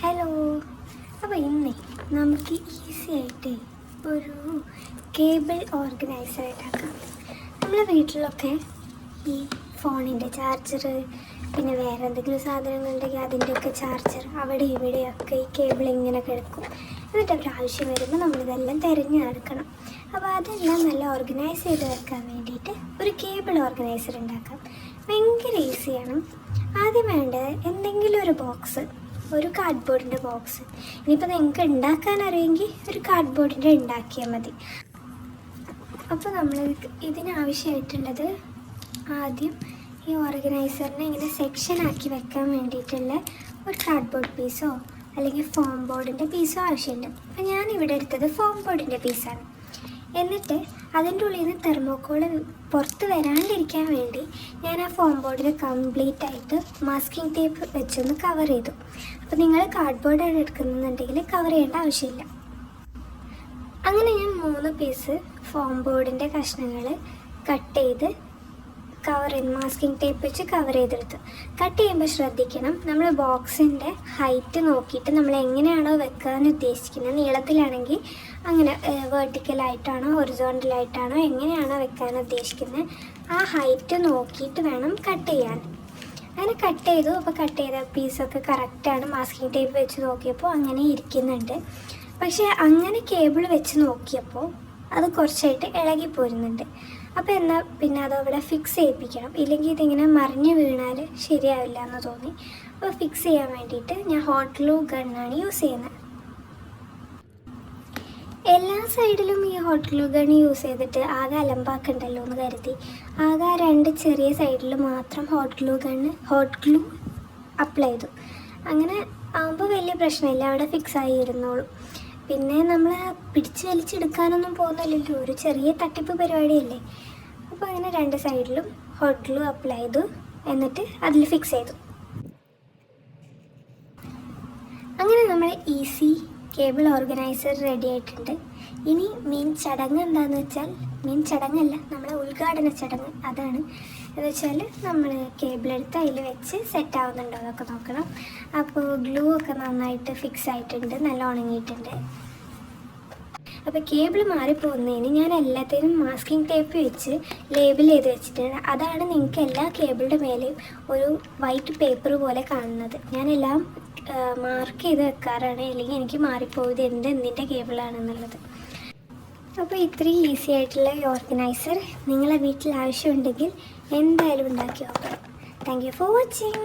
Hello. അപ്പോൾ ഇന്ന് നമുക്ക് ഈസി ആയിട്ട് ഒരു കേബിൾ ഓർഗനൈസർ ഉണ്ടാക്കാം. നമ്മളെ വീട്ടിലൊക്കെ ഈ ഫോണിൻ്റെ ചാർജർ, പിന്നെ വേറെ എന്തെങ്കിലും സാധനങ്ങളുണ്ടെങ്കിൽ അതിൻ്റെയൊക്കെ ചാർജർ അവിടെ ഇവിടെയൊക്കെ ഈ കേബിൾ ഇങ്ങനെ കിടക്കും. എന്നിട്ട് ഒരു ആവശ്യം വരുമ്പോൾ നമ്മളിതെല്ലാം തിരഞ്ഞു നടക്കണം. അപ്പോൾ അതെല്ലാം നല്ല ഓർഗനൈസ് ചെയ്ത് വെക്കാൻ വേണ്ടിയിട്ട് ഒരു കേബിൾ ഓർഗനൈസർ ഉണ്ടാക്കാം. ഭയങ്കര ഈസിയാണ്. ആദ്യം വേണ്ടത് എന്തെങ്കിലും ഒരു ബോക്സ്, ഒരു കാർഡ്ബോർഡിൻ്റെ ബോക്സ്. ഇനിയിപ്പോൾ നിങ്ങൾക്ക് ഉണ്ടാക്കാൻ അറിയുമെങ്കിൽ ഒരു കാർഡ്ബോർഡിൻ്റെ ഉണ്ടാക്കിയാൽ മതി. അപ്പോൾ നമ്മൾ ഇതിനാവശ്യമായിട്ടുള്ളത് ആദ്യം ഈ ഓർഗനൈസറിനെ ഇങ്ങനെ സെക്ഷനാക്കി വെക്കാൻ വേണ്ടിയിട്ടുള്ള ഒരു കാർഡ്ബോർഡ് പീസോ അല്ലെങ്കിൽ ഫോം ബോർഡിൻ്റെ പീസോ ആവശ്യമുണ്ട്. അപ്പോൾ ഞാനിവിടെ എടുത്തത് ഫോം ബോർഡിൻ്റെ പീസാണ്. എന്നിട്ട് അതിൻ്റെ ഉള്ളിൽ നിന്ന് തെർമോക്കോൾ പുറത്ത് വരാണ്ടിരിക്കാൻ വേണ്ടി ഞാൻ ആ ഫോം ബോർഡിനെ കംപ്ലീറ്റ് ആയിട്ട് മാസ്കിംഗ് ടേപ്പ് വെച്ചൊന്ന് കവർ ചെയ്തു. അപ്പോൾ നിങ്ങൾ കാർഡ്ബോർഡാണ് എടുക്കുന്നുണ്ടെങ്കിൽ കവർ ചെയ്യേണ്ട ആവശ്യമില്ല. അങ്ങനെ ഞാൻ 3 പീസ് ഫോം ബോർഡിൻ്റെ കഷ്ണങ്ങൾ കട്ട് ചെയ്ത് മാസ്കിംഗ് ടേപ്പ് വെച്ച് കവർ ചെയ്തെടുത്ത്. കട്ട് ചെയ്യുമ്പോൾ ശ്രദ്ധിക്കണം, നമ്മൾ ബോക്സിൻ്റെ ഹൈറ്റ് നോക്കിയിട്ട് നമ്മൾ എങ്ങനെയാണോ വെക്കാൻ ഉദ്ദേശിക്കുന്നത്, നീളത്തിലാണെങ്കിൽ അങ്ങനെ വെർട്ടിക്കലായിട്ടാണോ ഹൊറിസോണ്ടലായിട്ടാണോ എങ്ങനെയാണോ വെക്കാൻ ഉദ്ദേശിക്കുന്നത് ആ ഹൈറ്റ് നോക്കിയിട്ട് വേണം കട്ട് ചെയ്യാൻ. അങ്ങനെ കട്ട് ചെയ്തു. അപ്പോൾ കട്ട് ചെയ്ത പീസൊക്കെ കറക്റ്റാണ്. മാസ്കിംഗ് ടേപ്പ് വെച്ച് നോക്കിയപ്പോൾ അങ്ങനെ ഇരിക്കുന്നുണ്ട്. പക്ഷേ അങ്ങനെ കേബിൾ വെച്ച് നോക്കിയപ്പോൾ അത് കുറച്ചായിട്ട് ഇളകിപ്പോരുന്നുണ്ട്. അപ്പോൾ എന്നാൽ പിന്നെ അതവിടെ ഫിക്സ് ചെയ്യിപ്പിക്കണം, ഇല്ലെങ്കിൽ ഇതിങ്ങനെ മറിഞ്ഞ് വീണാൽ ശരിയാവില്ല എന്ന് തോന്നി. അപ്പോൾ ഫിക്സ് ചെയ്യാൻ വേണ്ടിയിട്ട് ഞാൻ ഹോട്ട് ഗ്ലൂ ഗണ്ണാണ് യൂസ് ചെയ്യുന്നത്. എല്ലാ സൈഡിലും ഈ ഹോട്ട് ഗ്ലൂ ഗൺ യൂസ് ചെയ്തിട്ട് ആകെ അലമ്പാക്കണ്ടല്ലോ എന്ന് കരുതി ആകെ 2 ചെറിയ സൈഡിൽ മാത്രം ഹോട്ട് ഗ്ലൂ അപ്ലൈ ചെയ്തു. അങ്ങനെ ആകുമ്പോൾ വലിയ പ്രശ്നമില്ല, അവിടെ ഫിക്സ് ആയി ഇരുന്നോളൂ. പിന്നെ നമ്മൾ പിടിച്ച് വലിച്ചെടുക്കാനൊന്നും പോകുന്നില്ലല്ലോ, ഒരു ചെറിയ തട്ടിപ്പ് പരിപാടിയല്ലേ. അപ്പോൾ അങ്ങനെ 2 സൈഡിലും ഹോട്ട് ഗ്ലൂ അപ്ലൈ ചെയ്തു, എന്നിട്ട് അതിൽ ഫിക്സ് ചെയ്തു. അങ്ങനെ നമ്മൾ ഈസി കേബിൾ ഓർഗനൈസർ റെഡി ആയിട്ടുണ്ട്. ഇനി മെയിൻ ചടങ്ങ് എന്താണെന്ന് വെച്ചാൽ, മെയിൻ ചടങ്ങല്ല, നമ്മളെ ഉദ്ഘാടന ചടങ്ങ് അതാണ്. എന്ന് വെച്ചാൽ നമ്മൾ കേബിൾ എടുത്ത് അതിൽ വെച്ച് സെറ്റ് ആവുന്നുണ്ടോ എന്നൊക്കെ നോക്കണം. അപ്പോൾ ഗ്ലൂ ഒക്കെ നന്നായിട്ട് ഫിക്സ് ആയിട്ടുണ്ട്, നല്ല ഉണങ്ങിയിട്ടുണ്ട്. അപ്പോൾ കേബിൾ മാറിപ്പോകുന്നതിന് ഞാൻ എല്ലാത്തിനും മാസ്കിംഗ് ടേപ്പ് വെച്ച് ലേബിൾ ചെയ്ത് വെച്ചിട്ടുണ്ട്. അതാണ് നിങ്ങൾക്ക് എല്ലാ കേബിളിൻ്റെ മേലെയും ഒരു വൈറ്റ് പേപ്പർ പോലെ കാണുന്നത്. ഞാനെല്ലാം മാർക്ക് ചെയ്ത് വെക്കാറാണ്, അല്ലെങ്കിൽ എനിക്ക് മാറിപ്പോയത് എന്തിൻ്റെ കേബിളാണെന്നുള്ളത്. അപ്പോൾ ഇത്രയും ഈസി ആയിട്ടുള്ള ഈ ഓർഗനൈസർ നിങ്ങളെ വീട്ടിൽ ആവശ്യമുണ്ടെങ്കിൽ എന്തായാലും ഉണ്ടാക്കി നോക്കണം. Thank you for watching.